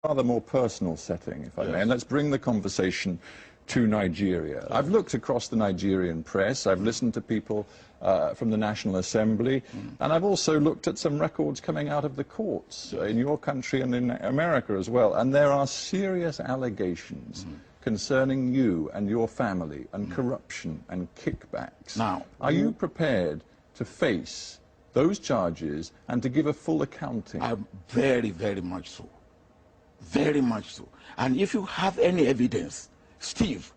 rather more personal setting, if I may, and let's bring the conversation to Nigeria. I've looked across the Nigerian press, I've listened to people from the National Assembly, and I've also looked at some records coming out of the courts in your country and in America as well, and there are serious allegations concerning you and your family and corruption and kickbacks. Now, are you prepared to face those charges and to give a full accounting? Very, very much so. Very much so. And if you have any evidence, Steve,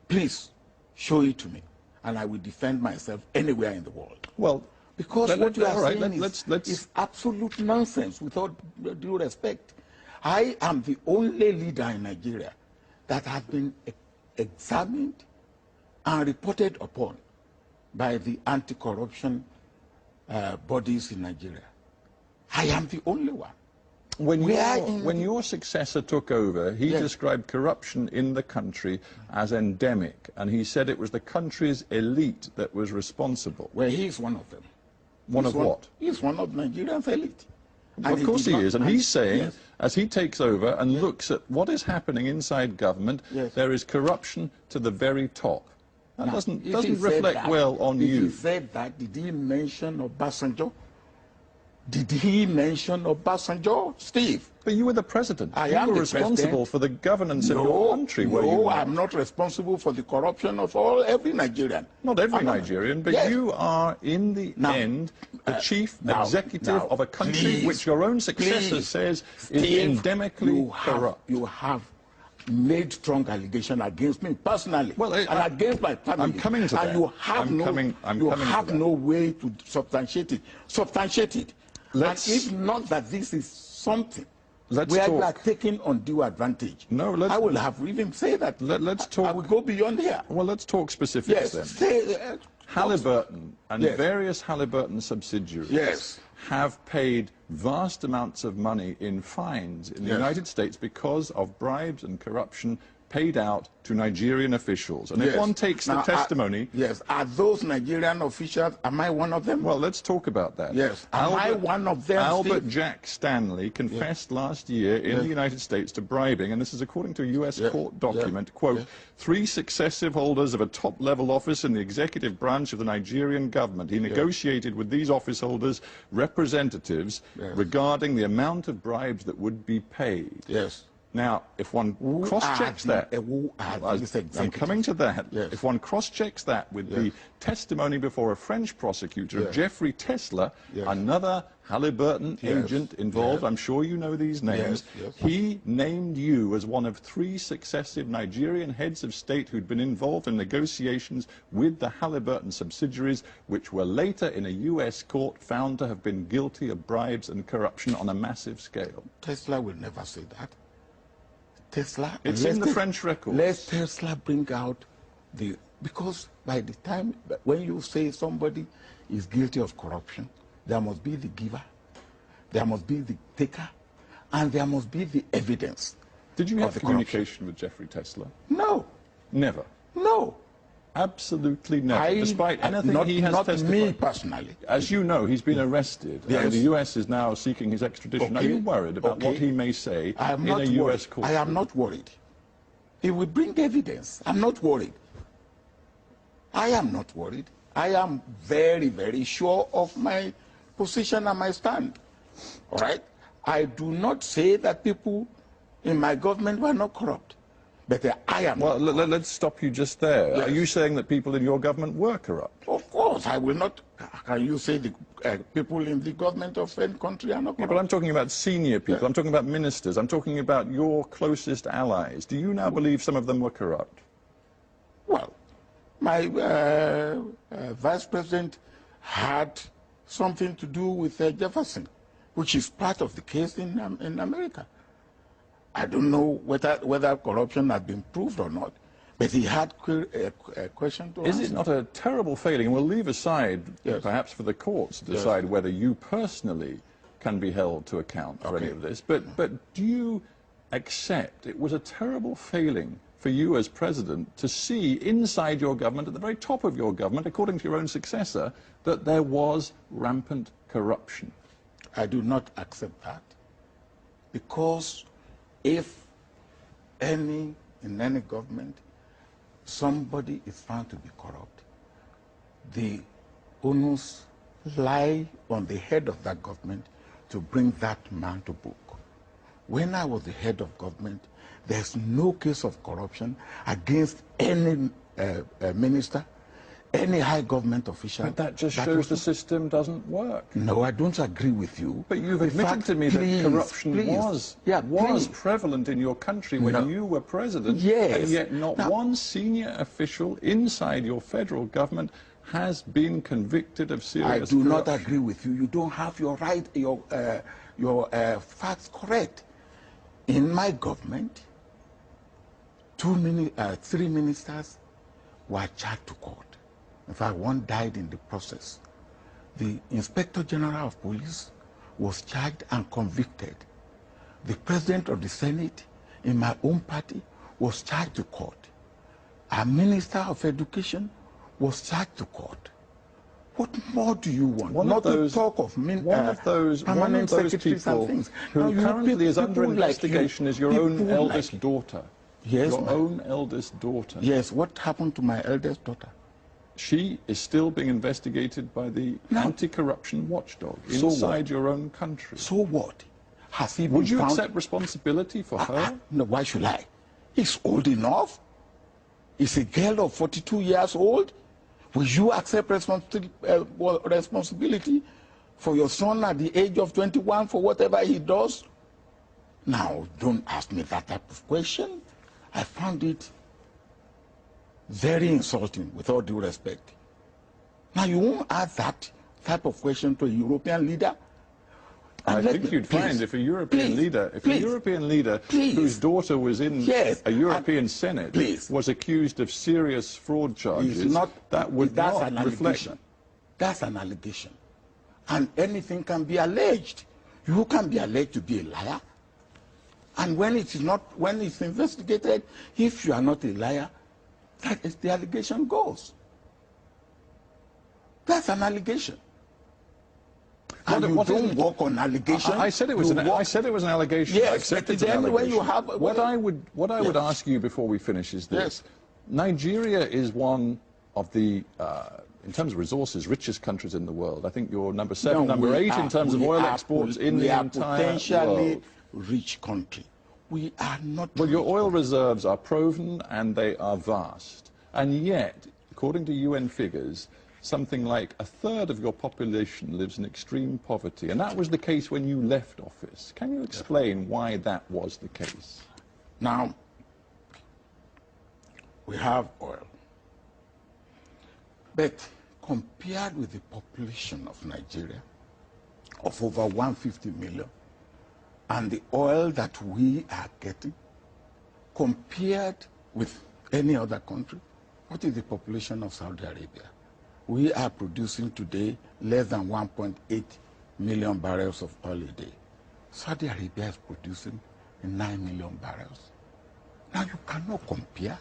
please show it to me, and I will defend myself anywhere in the world. Well, because what you are saying is absolute nonsense, without due respect. I am the only leader in Nigeria that has been examined and reported upon by the anti-corruption bodies in Nigeria. I am the only one. When your successor took over, he described corruption in the country as endemic, and he said it was the country's elite that was responsible. Well, he's one of them. One of what? He's one of Nigeria's elite. Of course he is, and he's saying, as he takes over and looks at what is happening inside government, there is corruption to the very top. That doesn't reflect well on you. He said that, did he mention Obasanjo? Did he mention Obasanjo, Steve? But you were the president. You were responsible for the governance of your country. No, I'm not responsible for the corruption of every Nigerian. Not every Nigerian, but you are, in the end, the chief executive of a country which your own successor says is endemically corrupt. You have made strong allegation against me personally, and against my family. I'm coming to that. And you have no way to substantiate it. Substantiate it. And if not that this is something where you are taking undue advantage, I will have even say that. Let's talk. I will go beyond here. Well, let's talk specifics then. Halliburton and various Halliburton subsidiaries have paid vast amounts of money in fines in the United States because of bribes and corruption paid out to Nigerian officials. And if one takes the testimony... Are those Nigerian officials, am I one of them? Well, let's talk about that. Am I one of them, Albert Jack Stanley confessed last year in the United States to bribing, and this is according to a U.S. court document, quote, 3 successive holders of a top-level office in the executive branch of the Nigerian government. He negotiated with these office holders representatives regarding the amount of bribes that would be paid. Now, if one cross-checks that, I'm coming to that, if one cross-checks that with the testimony before a French prosecutor of Jeffrey Tesla, another Halliburton agent involved, I'm sure you know these names, he named you as one of 3 successive Nigerian heads of state who'd been involved in negotiations with the Halliburton subsidiaries, which were later in a U.S. court found to have been guilty of bribes and corruption on a massive scale. Tesla will never say that. Tesla, it's in the French record. Let Tesla bring out because by the time when you say somebody is guilty of corruption, there must be the giver, there must be the taker, and there must be the evidence. Did you have communication with Jeffrey Tesla? No. Never? No. Absolutely never, despite anything he has testified. Not me personally. As you know, he's been arrested, and the U.S. is now seeking his extradition. Are you worried about what he may say in a U.S. court? I am not worried. He will bring evidence. I'm not worried. I am not worried. I am very, very sure of my position and my stand. All right? I do not say that people in my government were not corrupt. But I am. Well, let's stop you just there. Are you saying that people in your government were corrupt? Of course, I will not. Can you say the people in the government of any country are not corrupt? But I'm talking about senior people. I'm talking about ministers. I'm talking about your closest allies. Do you now believe some of them were corrupt? Well, my vice president had something to do with Jefferson, which is part of the case in America. I don't know whether corruption has been proved or not, but he had a question to answer. Is it not a terrible failing? And we'll leave aside, perhaps for the courts to decide whether you personally can be held to account for any of this, but do you accept it was a terrible failing for you as president to see inside your government, at the very top of your government, according to your own successor, that there was rampant corruption? I do not accept that, because if in any government, somebody is found to be corrupt, the onus lie on the head of that government to bring that man to book. When I was the head of government, there's no case of corruption against any minister, any high government official. But that just shows the system doesn't work. No, I don't agree with you. But you've admitted to me that corruption was prevalent in your country when you were president, and yet not one senior official inside your federal government has been convicted of serious corruption. I do not agree with you. You don't have your facts correct. In my government, 3 ministers were charged to court. In fact, one died in the process. The Inspector General of Police was charged and convicted. The President of the Senate in my own party was charged to court. A Minister of Education was charged to court. What more do you want? One of those people who currently is under investigation is your own eldest daughter. Yes, your own eldest daughter. Yes, what happened to my eldest daughter? She is still being investigated by the anti-corruption watchdog inside your own country. So what? Has he been Would you accept responsibility for her? No, why should I? He's old enough. He's a girl of 42 years old. Will you accept responsibility for your son at the age of 21 for whatever he does? Now, don't ask me that type of question. I found it very insulting, with all due respect. Now, you won't ask that type of question to a European leader? I think you'd find if a European leader, whose daughter was in a European Senate was accused of serious fraud charges, that would not reflect. That's an allegation. And anything can be alleged. You can be alleged to be a liar. And when it's investigated, if you are not a liar, that is the allegation goes. That's an allegation. And you don't work on allegation. I said it was an allegation. Yes, I accepted but then when you have what I would ask you before we finish is this: Nigeria is one of the in terms of resources, richest countries in the world. I think you're number 7, number 8 in terms of oil exports in the entire world. Potentially rich country. We are not. Well, your oil reserves are proven and they are vast, and yet, according to UN figures, something like 1/3 of your population lives in extreme poverty, and that was the case when you left office. Can you explain why that was the case? Now, we have oil, but compared with the population of Nigeria, of over 150 million, and the oil that we are getting, compared with any other country, what is the population of Saudi Arabia? We are producing today less than 1.8 million barrels of oil a day. Saudi Arabia is producing 9 million barrels. Now you cannot compare.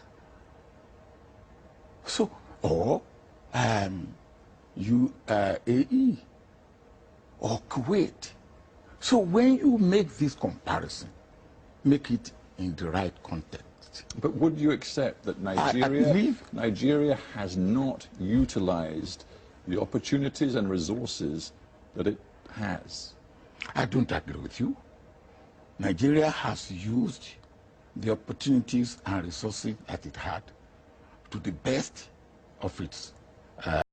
So, or UAE or Kuwait. So when you make this comparison, make it in the right context. But would you accept that Nigeria has not utilized the opportunities and resources that it has? I don't agree with you. Nigeria has used the opportunities and resources that it had to the best of its